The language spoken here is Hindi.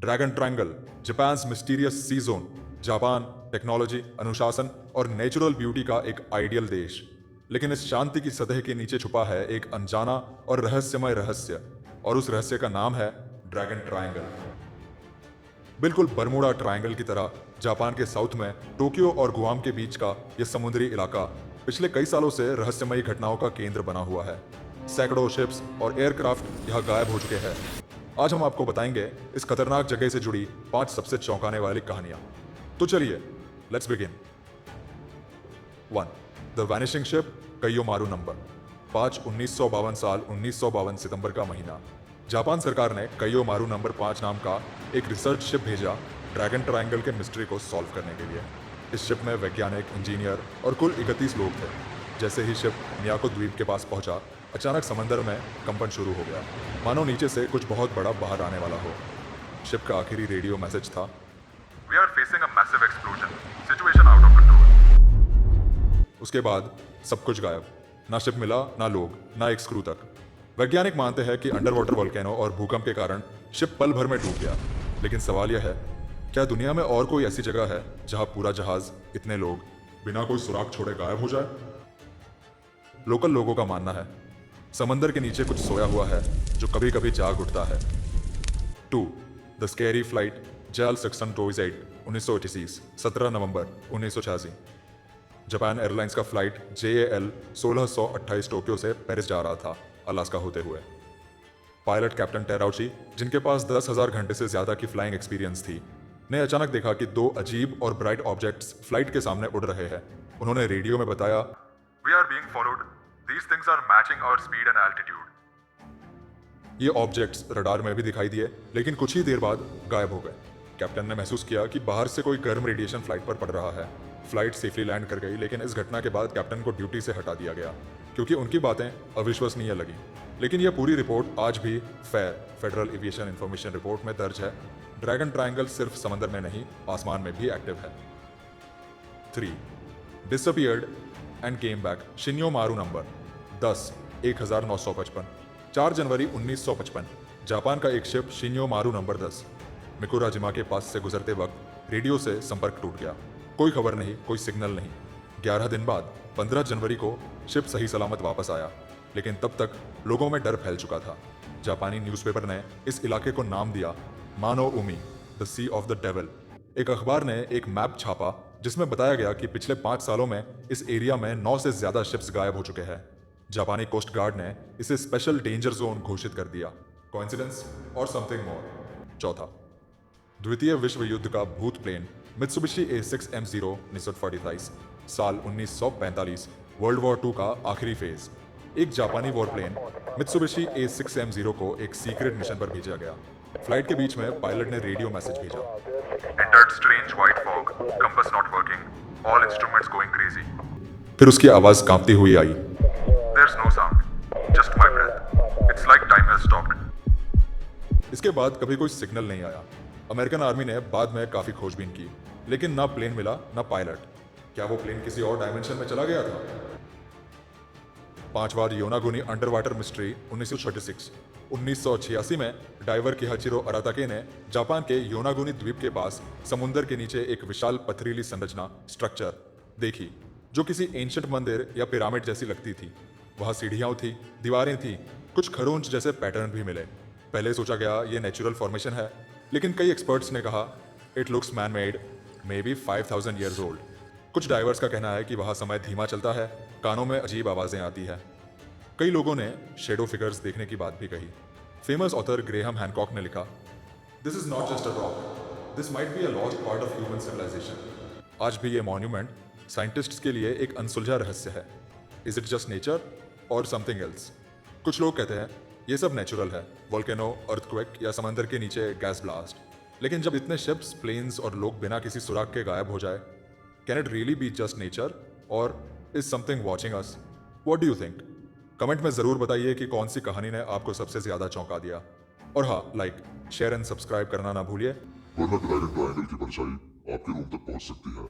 ड्रैगन ट्रायंगल, जापान्स मिस्टीरियस सी जोन। जापान टेक्नोलॉजी, अनुशासन और नेचुरल ब्यूटी का एक आइडियल देश, लेकिन इस शांति की सतह के नीचे छुपा है एक अनजाना और रहस्यमय रहस्य, और उस रहस्य का नाम है ड्रैगन ट्रायंगल। बिल्कुल बरमूडा ट्रायंगल की तरह जापान के साउथ में टोक्यो और गुआम के बीच का यह समुद्री इलाका पिछले कई सालों से रहस्यमयी घटनाओं का केंद्र बना हुआ है। सैकड़ों शिप्स और एयरक्राफ्ट यहाँ गायब हो चुके हैं। आज हम आपको बताएंगे इस खतरनाक जगह से जुड़ी 5 सबसे चौंकाने वाली कहानियां। तो चलिए, let's begin. 1. The vanishing ship कइयो मारू नंबर 5 1952 साल 1952 सितंबर का महीना। जापान सरकार ने कइयो मारू नंबर 5 नाम का एक रिसर्च शिप भेजा ड्रैगन ट्रायंगल के मिस्ट्री को सॉल्व करने के लिए। इस शिप में वैज्ञानिक, इंजीनियर और कुल 31 लोग थे। जैसे ही शिप मियाको द्वीप के पास पहुंचा, अचानक समंदर में कंपन शुरू हो गया, मानो नीचे से कुछ बहुत बड़ा बाहर आने वाला हो। शिप का आखिरी रेडियो मैसेज था, "We are facing a massive explosion. Situation out of control." उसके बाद सब कुछ गायब। ना शिप मिला, ना लोग, ना एक स्क्रू तक। वैज्ञानिक मानते हैं कि अंडर वाटर वोल्केनो और भूकंप के कारण शिप पल भर में डूब गया। लेकिन सवाल यह है, क्या दुनिया में और कोई ऐसी जगह है जहां पूरा जहाज, इतने लोग, बिना कोई सुराग छोड़े गायब हो जाए? लोकल लोगों का मानना है समंदर के नीचे कुछ सोया हुआ है जो कभी कभी जाग उठता है। 2. The scary flight JAL 628 1986 17 November 1986। Japan airlines का फ्लाइट JAL 1628 टोक्यो से पेरिस जा रहा था, अलास्का होते हुए। पायलट कैप्टन टेराउची, जिनके पास 10,000 घंटे से ज्यादा की फ्लाइंग एक्सपीरियंस थी, ने अचानक देखा कि 2 अजीब और ब्राइट ऑब्जेक्ट्स फ्लाइट के सामने उड़ रहे हैं। उन्होंने रेडियो में बताया, "We are being followed. These things are matching our speed and altitude." ये ऑब्जेक्ट्स रडार में भी दिखाई दिए, लेकिन कुछ ही देर बाद गायब हो गए। कैप्टन ने महसूस किया कि बाहर से कोई गर्म रेडिएशन फ्लाइट पर पड़ रहा है। फ्लाइट सेफली लैंड कर गई, लेकिन इस घटना के बाद कैप्टन को ड्यूटी से हटा दिया गया क्योंकि उनकी बातें अविश्वसनीय लगी। लेकिन यह पूरी रिपोर्ट आज भी फेडरल एविएशन इंफॉर्मेशन रिपोर्ट में दर्ज है। ड्रैगन ट्रायंगल सिर्फ समंदर में नहीं, आसमान में भी एक्टिव है। 3. डिसअपियर्ड एंड केम बैक शिन्यो मारू नंबर 10 1955 4 जनवरी 1955। जापान का एक शिप शिन्यो मारू नंबर 10 मिकुराजिमा के पास से गुजरते वक्त रेडियो से संपर्क टूट गया। कोई खबर नहीं, कोई सिग्नल नहीं। 11 दिन बाद 15 जनवरी को शिप सही सलामत वापस आया, लेकिन तब तक लोगों में डर फैल चुका था। जापानी न्यूज़पेपर ने इस इलाके को नाम दिया मानो उमी, the sea of the devil. एक अखबार ने एक मैप छापा जिसमें बताया गया कि पिछले 5 सालों में इस एरिया में 9 से ज्यादा शिप्स गायब हो चुके हैं। जापानी कोस्ट गार्ड ने इसे स्पेशल डेंजर जोन घोषित कर दिया। कोइंसिडेंस और समथिंग मोर? 4. द्वितीय विश्व युद्ध का भूत प्लेन मित्सुबिशी A6M0 1943 साल 1945 वर्ल्ड वॉर 2 का आखिरी फेज। एक जापानी वॉर प्लेन मित्सुबिशी A6M0 को एक सीक्रेट मिशन पर भेजा गया। फ्लाइट के बीच में पायलट ने रेडियो मैसेज भेजा, "Entered strange white fog, compass not working, all instruments going crazy." फिर उसकी आवाज कांपती हुई आई, "There's no sound, just my breath. It's like time has stopped." इसके बाद कभी कोई सिग्नल नहीं आया। अमेरिकन आर्मी ने बाद में काफी खोजबीन की, लेकिन ना प्लेन मिला, ना पायलट। क्या वो प्लेन किसी और डायमेंशन में चला गया था? 5वां योनागुनी अंडर वाटर मिस्ट्री 1936 1986 में डाइवर किहाचिरो अराताके ने जापान के योनागुनी द्वीप के पास समुंदर के नीचे एक विशाल पथरीली संरचना स्ट्रक्चर देखी, जो किसी एंशिएंट मंदिर या पिरामिड जैसी लगती थी। वहाँ सीढ़ियाँ थी, दीवारें थी, कुछ खरोंच जैसे पैटर्न भी मिले। पहले सोचा गया ये नेचुरल फॉर्मेशन है, लेकिन कई एक्सपर्ट्स ने कहा it looks man made, may be 5000 years old. कुछ डाइवर्स का कहना है कि वहाँ समय धीमा चलता है, कानों में अजीब आवाज़ें आती है। कई लोगों ने शेडो फिगर्स देखने की बात भी कही। फेमस ऑथर ग्रेहम हैनकॉक ने लिखा, "this is not just a rock, this might be a lost part of human civilisation." आज भी ये मॉन्यूमेंट साइंटिस्ट्स के लिए एक अनसुलझा रहस्य है। इज इट जस्ट नेचर और समथिंग एल्स? कुछ लोग कहते हैं ये सब नेचुरल है, वोल्केनो, अर्थक्वेक या समंदर के नीचे गैस ब्लास्ट। लेकिन जब इतने शिप्स, प्लेन्स और लोग बिना किसी सुराग के गायब हो जाए, can it really be just nature और is something watching us? What do you think? Comment में जरूर बताइए कि कौन सी कहानी ने आपको सबसे ज्यादा चौंका दिया। और हाँ, लाइक, शेयर एंड सब्सक्राइब करना ना भूलिए, वरना ड्रैगन ट्रायंगल की परछाई आपके रूम तक पहुंच सकती है।